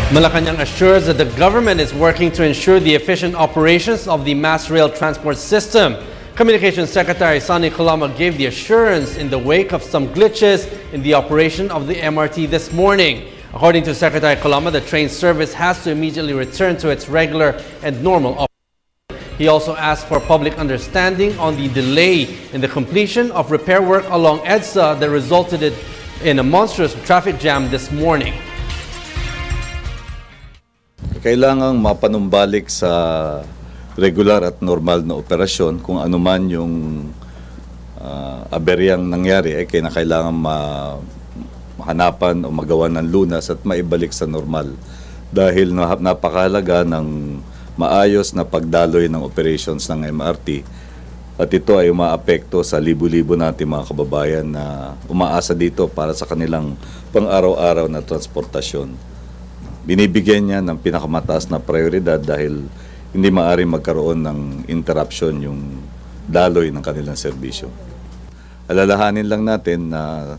Malacanang assures that the government is working to ensure the efficient operations of the mass rail transport system. Communications Secretary Sonny Coloma gave the assurance in the wake of some glitches in the operation of the MRT this morning. According to Secretary Coloma, the train service has to immediately return to its regular and normal operation. He also asked for public understanding on the delay in the completion of repair work along EDSA that resulted in a monstrous traffic jam this morning. Kailangang mapanumbalik sa regular at normal na operasyon kung ano man yung aberyang nangyari ay kailangan mahanapan o magawa ng lunas at maibalik sa normal dahil napakahalaga ng maayos na pagdaloy ng operations ng MRT at ito ay umaapekto sa libu-libo natin mga kababayan na umaasa dito para sa kanilang pang-araw-araw na transportasyon. Binibigyan niya ng pinakamataas na prioridad dahil hindi maaaring magkaroon ng interruption yung daloy ng kanilang serbisyo. Alalahanin lang natin na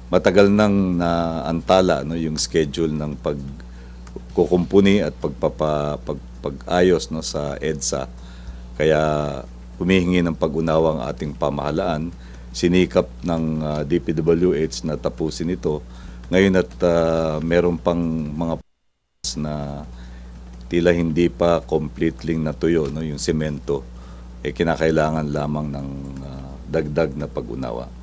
matagal nang naantala yung schedule ng pagkukumpuni at pag-ayos sa EDSA. Kaya humihingi ng pag-unawa ang ating pamahalaan, sinikap ng DPWH na tapusin ito. Ngayon at meron pang mga na tila hindi pa completely natuyo yung semento, kinakailangan lamang ng dagdag na pag-unawa.